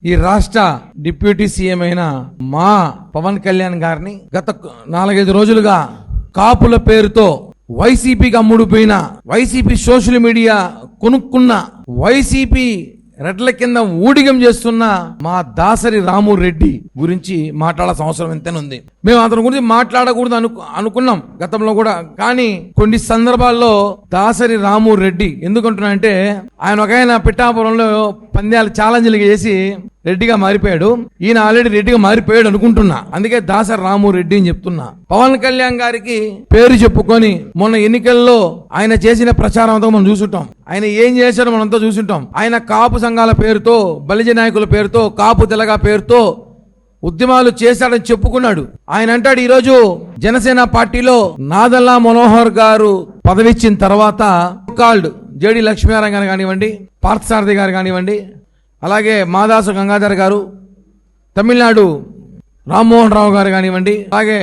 ఈ రాష్ట్ర deputy CM అయిన మా పవన్ కళ్యాణ్ గారిని గత 4-5 రోజులుగా కాపుల పేరుతో వైసీపీకి అమ్ముడుపోయిన, వైసీపీ సోషల్ మీడియా కొనుక్కున్న, వైసీపీ రెడ్ల కింద ఊడిగం చేస్తున్న మా దాసరి రాము రెడ్డి గురించి మాట్లాడాల్సిన అవసరం ఎంతైనా ఉంది. మేము అతని గురించి మాట్లాడకూడదు అనుకున్నాం గతంలో కూడా. కానీ కొన్ని సందర్భాల్లో దాసరి రాము రెడ్డి ఎందుకంటున్నానంటే, ఆయన ఒక ఆయన పిఠాపురంలో పంద్యాలు ఛాలెంజ్లు చేసి రెడ్డిగా మారిపోయాడు. ఈయన ఆల్రెడీ రెడ్డిగా మారిపోయాడు అనుకుంటున్నా. అందుకే దాసరి రాము రెడ్డి అని చెప్తున్నా. పవన్ కళ్యాణ్ గారికి పేరు చెప్పుకొని మొన్న ఎన్నికల్లో ఆయన చేసిన ప్రచారం అంతా మనం చూసుంటాం. ఆయన ఏం చేశాడో మనంతా చూసుంటాం. ఆయన కాపు సంఘాల పేరుతో, బలిజ నాయకుల పేరుతో, కాపు తెలగ పేరుతో ఉద్యమాలు చేశాడని చెప్పుకున్నాడు. ఆయన అంటాడు, ఈరోజు జనసేన పార్టీలో నాదల్లా మనోహర్ గారు పదవిచ్చిన తర్వాత కాల్డ్ జేడి లక్ష్మీనారాయణ గారు కానివ్వండి, పార్థసారథి గారు కానివ్వండి, అలాగే మాదాసు గంగాధర్ గారు, తమిళనాడు రామ్మోహన్ రావు గారు కానివ్వండి, అలాగే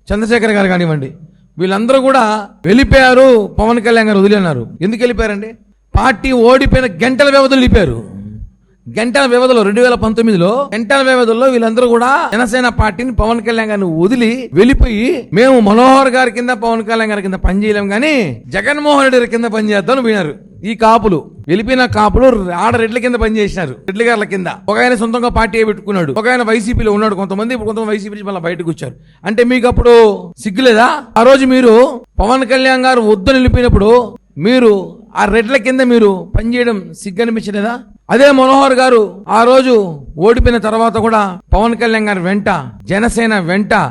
చంద్రశేఖర్ గారు కానివ్వండి, వీళ్ళందరూ కూడా వెళ్ళిపోయారు. పవన్ కళ్యాణ్ గారు వదిలేన్నారు. ఎందుకు వెళ్ళిపోయారండి? పార్టీ ఓడిపోయిన గంటల వ్యవధిలో వెళ్ళిపోయారు. గంటల వ్యవధిలో 2019లో గంటల వ్యవధిలో వీళ్ళందరూ కూడా జనసేన పార్టీని పవన్ కళ్యాణ్ గారిని వదిలి వెళ్ళిపోయి, మేము మనోహర్ గారి కింద పవన్ కళ్యాణ్ గారి కింద పనిచేయలేం కానీ జగన్మోహన్ రెడ్డి కింద పనిచేద్దాం పోయినారు. ఈ కాపులు వెళ్ళిపోయిన కాపులు ఆడ రెడ్ల కింద పనిచేసినారు, రెడ్ల గారుల కింద. ఒక ఆయన సొంతంగా పార్టీ పెట్టుకున్నాడు, ఒక ఆయన వైసీపీలో ఉన్నాడు. కొంతమంది వైసీపీ నుంచి మళ్ళీ బయటకు వచ్చారు. అంటే మీకు అప్పుడు సిగ్గులేదా? ఆ రోజు మీరు పవన్ కళ్యాణ్ గారు వద్దని వెళ్ళిపోయినప్పుడు మీరు ఆ రెడ్ల కింద మీరు పనిచేయడం సిగ్గనిపించలేదా? అదే మనోహర్ గారు ఆ రోజు ఓడిపోయిన తర్వాత కూడా పవన్ కళ్యాణ్ గారి వెంట,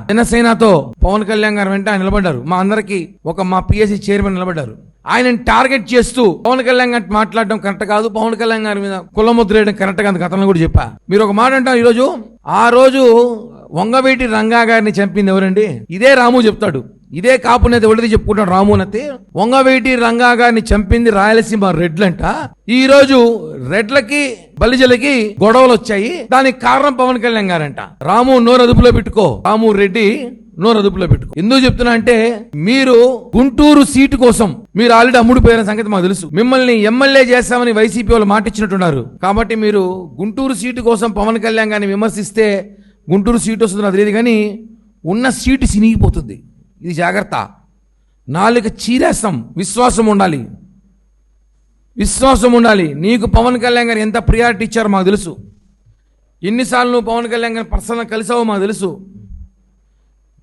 జనసేనతో పవన్ కళ్యాణ్ గారి వెంట నిలబడ్డారు. మా అందరికి మా పిఎస్సి చైర్మన్ నిలబడ్డారు. ఆయనని టార్గెట్ చేస్తూ పవన్ కళ్యాణ్ గారి మాట్లాడడం కరెక్ట్ కాదు, పవన్ కళ్యాణ్ గారి మీద కులముద్ర వేయడం కరెక్ట్ కాదు. గతంలో కూడా చెప్పా. మీరు ఒక మాట అంటారు, ఈరోజు ఆ రోజు వంగవీటి రంగా గారిని చంపింది ఎవరండి? ఇదే రాము చెప్తాడు. ఇదే కాపు నేత ఒడిది చెప్పుకుంటాడు రాము నతి. వంగవీటి రంగా గారిని చంపింది రాయలసీమ రెడ్లంట. ఈ రోజు రెడ్లకి బలిజలకి గొడవలు వచ్చాయి, దానికి కారణం పవన్ కళ్యాణ్ గారంట. రాము నోరు అదుపులో పెట్టుకో, రాము రెడ్డి నోరు అదుపులో పెట్టుకో. ఎందుకు చెప్తున్నా అంటే, మీరు గుంటూరు సీటు కోసం మీరు ఆల్రెడీ అమ్ముడుపోయిన సంగతి మాకు తెలుసు. మిమ్మల్ని ఎమ్మెల్యే చేస్తామని వైసీపీ వాళ్ళు మాట ఇచ్చినట్టున్నారు. కాబట్టి మీరు గుంటూరు సీటు కోసం పవన్ కళ్యాణ్ గారిని విమర్శిస్తే గుంటూరు సీటు వస్తుంది నాకు తెలియదు, కానీ ఉన్న సీటు సినిగిపోతుంది. ఇది జాగ్రత్త. నాలుక చీరేస్తాం. విశ్వాసం ఉండాలి. నీకు పవన్ కళ్యాణ్ గారు ఎంత ప్రియారిటీ ఇచ్చారో మాకు తెలుసు. ఎన్నిసార్లు నువ్వు పవన్ కళ్యాణ్ గారు పర్సనల్ కలిసావో మాకు తెలుసు.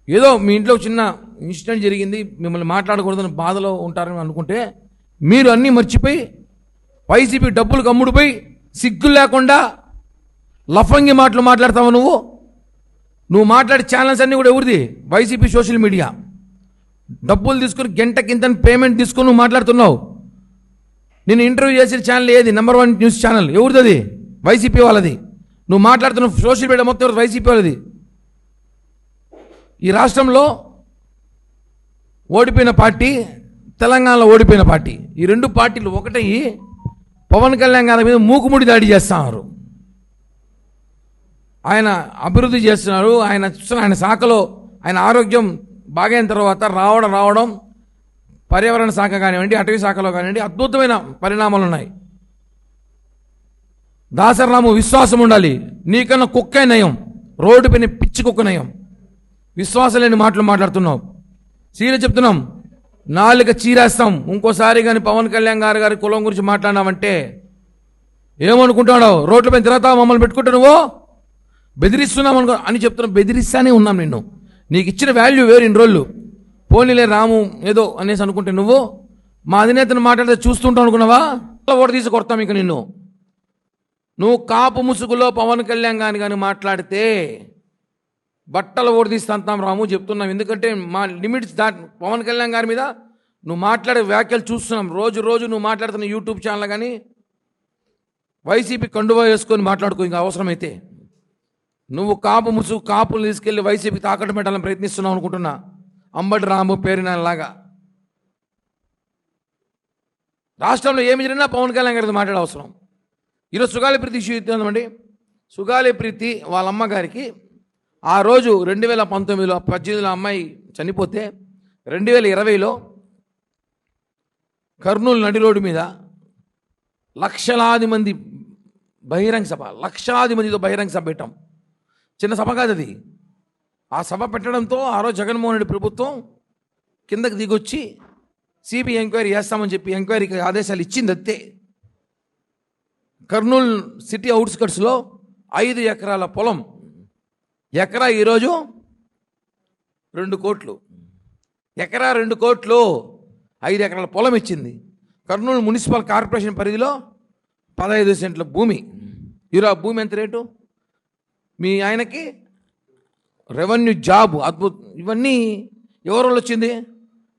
ఏదో మీ ఇంట్లో చిన్న ఇన్సిడెంట్ జరిగింది, మిమ్మల్ని మాట్లాడకూడదని బాధలో ఉంటారని అనుకుంటే మీరు అన్నీ మర్చిపోయి వైసీపీ డబ్బులకు అమ్ముడుపోయి సిగ్గులు లేకుండా లఫంగి మాటలు మాట్లాడతావు. నువ్వు మాట్లాడే ఛానల్స్ అన్నీ కూడా ఎవరిది? YCP social media. డబ్బులు తీసుకుని గంటకింత పేమెంట్ తీసుకుని నువ్వు మాట్లాడుతున్నావు. నేను ఇంటర్వ్యూ చేసిన ఛానల్ ఏది? Number 1 news channel. ఎవరిది అది? వైసీపీ వాళ్ళది. నువ్వు మాట్లాడుతున్న సోషల్ మీడియా మొత్తం వైసీపీ వాళ్ళది. ఈ రాష్ట్రంలో ఓడిపోయిన పార్టీ, తెలంగాణలో ఓడిపోయిన పార్టీ, ఈ 2 పార్టీలు ఒకటయ్యి పవన్ కళ్యాణ్ గారి మీద మూకుముడి దాడి చేస్తున్నారు. ఆయన అభివృద్ధి చేస్తున్నారు. ఆయన శాఖలో ఆయన ఆరోగ్యం బాగైన తర్వాత రావడం పర్యావరణ శాఖ కానివ్వండి, అటవీ శాఖలో కానివ్వండి అద్భుతమైన పరిణామాలు ఉన్నాయి. దాసరాము విశ్వాసం ఉండాలి. నీకన్నా కుక్కే నయం, రోడ్డు పైన పిచ్చి కుక్క నయం. విశ్వాసం లేని మాటలు మాట్లాడుతున్నావు. సీరియస్ చెప్తున్నాం, నాలుక చీరేస్తాం. ఇంకోసారి కానీ పవన్ కళ్యాణ్ గారి కులం గురించి మాట్లాడినావంటే ఏమనుకుంటాడో? రోడ్ల పైన తిరుగుతావు, మమ్మల్ని పెట్టుకుంటా నువ్వు బెదిరిస్తున్నాం అనుకో అని చెప్తున్నాం. బెదిరిస్తానే ఉన్నాం నిన్ను. నీకు ఇచ్చిన వాల్యూ వేరు. ఇన్ని రోజులు పోనీలే రాము ఏదో అనేసి అనుకుంటే నువ్వు మా అధినేతను మాట్లాడితే చూస్తుంటావు అనుకున్నావా? ఓటు తీసి కొడతాం ఇక నిన్ను. నువ్వు కాపు ముసుగులో పవన్ కళ్యాణ్ కానీ మాట్లాడితే బట్టలు ఓటు తీసి తంతాం రాము చెప్తున్నాం. ఎందుకంటే మా లిమిట్స్ పవన్ కళ్యాణ్ గారి మీద నువ్వు మాట్లాడే వ్యాఖ్యలు చూస్తున్నాం. రోజు నువ్వు మాట్లాడుతున్న యూట్యూబ్ ఛానల్ కానీ వైసీపీ కండువా వేసుకొని మాట్లాడుకో. ఇంకా అవసరమైతే నువ్వు కాపులు తీసుకెళ్లి వైసీపీ తాకట్టు పెట్టాలని ప్రయత్నిస్తున్నావు అనుకుంటున్నా. అంబటి రాము పేరునాలాగా రాష్ట్రంలో ఏమి జరిగినా పవన్ కళ్యాణ్ గారితో మాట్లాడే అవసరం. ఈరోజు సుగాలి ప్రీతి ఇష్యూ ఇద్దామండి. సుగాలి ప్రీతి వాళ్ళ అమ్మగారికి ఆ రోజు 2019లో 18లో అమ్మాయి చనిపోతే 2020లో కర్నూలు నడి రోడ్డు మీద లక్షలాది మంది బహిరంగ సభ, లక్షాది మందితో బహిరంగ సభ పెట్టాం. చిన్న సభ కాదు అది. ఆ సభ పెట్టడంతో ఆ రోజు జగన్మోహన్ రెడ్డి ప్రభుత్వం కిందకి దిగొచ్చి సిబిఐ ఎంక్వైరీ చేస్తామని చెప్పి ఎంక్వైరీకి ఆదేశాలు ఇచ్చింది. అంతే. కర్నూలు సిటీ అవుట్స్కట్స్లో 5 ఎకరాల పొలం, ఎకరా ఈరోజు 2 కోట్లు, ఎకరా 2 కోట్లు, 5 ఎకరాల పొలం ఇచ్చింది. కర్నూలు మున్సిపల్ కార్పొరేషన్ పరిధిలో 15 సెంట్ల భూమి. ఈరోజు ఆ భూమి ఎంత రేటు? మీ ఆయనకి రెవెన్యూ జాబ్ అద్భుతం. ఇవన్నీ ఎవరి వల్ల వచ్చింది?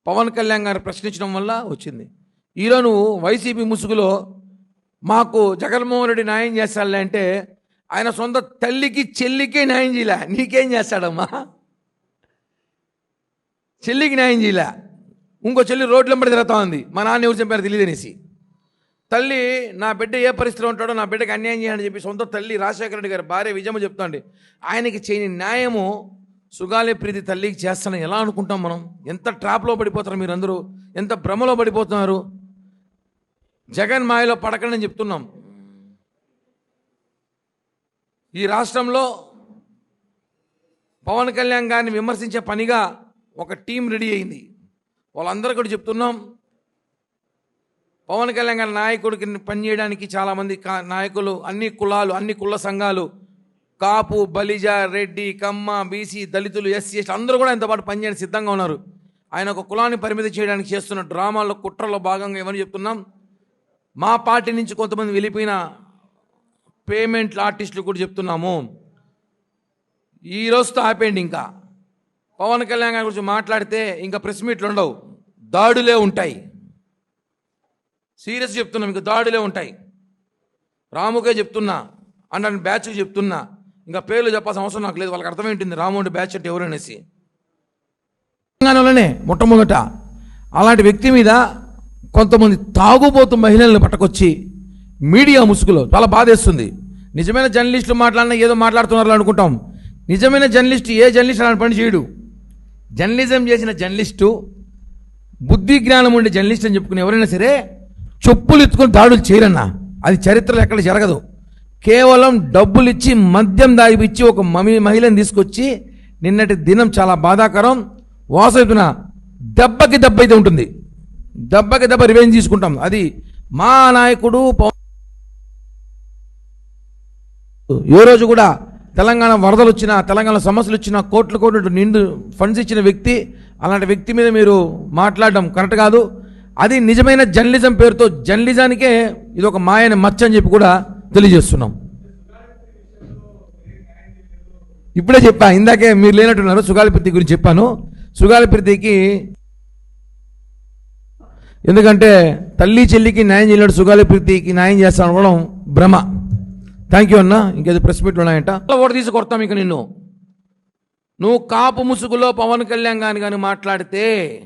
పవన్ కళ్యాణ్ గారు ప్రశ్నించడం వల్ల వచ్చింది. ఈరోజు నువ్వు వైసీపీ ముసుగులో మాకు జగన్మోహన్ రెడ్డి న్యాయం చేస్తాడులే అంటే ఆయన సొంత తల్లికి చెల్లికే న్యాయం చేయలే, నీకేం చేస్తాడమ్మా? చెల్లికి న్యాయం చేయలే. ఇంకో చెల్లి రోడ్ల వెంబడి తిరుగుతా ఉంది, మా నాన్న ఎవరు చంపారు తెలియదనేసి. తల్లి నా బిడ్డ ఏ పరిస్థితిలో ఉంటాడో, నా బిడ్డకి అన్యాయం చేయాలని చెప్పి సొంత తల్లి రాజశేఖర రెడ్డి గారి భార్య విజయమ్మ చెప్తాండి. ఆయనకి చేయని న్యాయము సుగాలి ప్రీతి తల్లికి చేస్తానని ఎలా అనుకుంటాం మనం? ఎంత ట్రాప్లో పడిపోతారు మీరందరూ, ఎంత భ్రమలో పడిపోతున్నారు. జగన్ మాయలో పడకండి అని చెప్తున్నాం. ఈ రాష్ట్రంలో పవన్ కళ్యాణ్ గారిని విమర్శించే పనిగా ఒక టీం రెడీ అయింది. వాళ్ళందరూ కూడా చెప్తున్నాం, పవన్ కళ్యాణ్ గారి నాయకుడికి పనిచేయడానికి చాలామంది నాయకులు, అన్ని కులాలు, అన్ని కుల సంఘాలు, కాపు, బలిజ, రెడ్డి, కమ్మ, బీసీ, దళితులు, ఎస్సీ, ఎస్టీ అందరూ కూడా ఆయనతో పాటు పనిచేయడానికి సిద్ధంగా ఉన్నారు. ఆయన ఒక కులాన్ని పరిమితి చేయడానికి చేస్తున్న డ్రామాల్లో, కుట్రలో భాగంగా ఏమని చెప్తున్నాం, మా పార్టీ నుంచి కొంతమంది వెళ్ళిపోయిన పేమెంట్ల ఆర్టిస్టులు కూడా చెప్తున్నాము, ఈ రోజుతో ఆపేయండి. ఇంకా పవన్ కళ్యాణ్ గారి గురించి మాట్లాడితే ఇంకా ప్రెస్ మీట్లు ఉండవు, దాడులే ఉంటాయి. సీరియస్ చెప్తున్నాం, ఇంకా దాడులే ఉంటాయి. రాముకే చెప్తున్నా, అండ్ బ్యాచ్కి చెప్తున్నా, ఇంకా పేర్లు చెప్పాల్సిన అవసరం నాకు లేదు. వాళ్ళకి అర్థమేంటింది రాముడి బ్యాచ్ అంటే ఎవరనేసి. తెలంగాణలోనే మొట్టమొదట అలాంటి వ్యక్తి మీద కొంతమంది తాగుబోతు మహిళలను పట్టుకొచ్చి మీడియా ముసుగులో చాలా బాధేస్తుంది. నిజమైన జర్నలిస్టులు మాట్లాడినా ఏదో మాట్లాడుతున్నారు అనుకుంటాం. నిజమైన జర్నలిస్ట్ ఏ జర్నలిస్ట్ అలాంటి పని చేయడు. జర్నలిజం చేసిన జర్నలిస్టు, బుద్ధి జ్ఞానం ఉండే జర్నలిస్ట్ అని చెప్పుకుని ఎవరైనా సరే చెప్పులు ఎత్తుకొని దాడులు చేయరన్నా. అది చరిత్రలో ఎక్కడ జరగదు. కేవలం డబ్బులు ఇచ్చి, మద్యం దాగిపిచ్చి ఒక మహిళను తీసుకొచ్చి, నిన్నటి దినం చాలా బాధాకరం. వాసన దెబ్బకి దెబ్బ అయితే ఉంటుంది, దెబ్బకి దెబ్బ రివెంజ్ తీసుకుంటాం. అది మా నాయకుడు ఏ రోజు కూడా తెలంగాణ వరదలు వచ్చినా, తెలంగాణ సమస్యలు వచ్చినా, కోట్లు కోట్లు నిండు ఫండ్స్ ఇచ్చిన వ్యక్తి. అలాంటి వ్యక్తి మీద మీరు మాట్లాడడం కరెక్ట్ కాదు. అది నిజమైన జర్నలిజం పేరుతో జర్నలిజానికే ఇది ఒక మాయని మచ్చ అని చెప్పి కూడా తెలియజేస్తున్నాం. ఇప్పుడే చెప్పా, ఇందాకే మీరు లేనట్టున్నారు. సుగాలి ప్రీతి గురించి చెప్పాను. సుగాలి ప్రీతికి ఎందుకంటే తల్లి చెల్లికి న్యాయం చేయలేడు, సుగాలి ప్రీతికి న్యాయం చేస్తాను అనుకోవడం భ్రమ. థ్యాంక్ యూ అన్న. ఇంకేదో ప్రెస్ మీట్లు ఉన్నాయంట, ఓటు తీసి కొడతాం ఇక నిన్ను. నువ్వు కాపు ముసుగులో పవన్ కళ్యాణ్ గాని మాట్లాడితే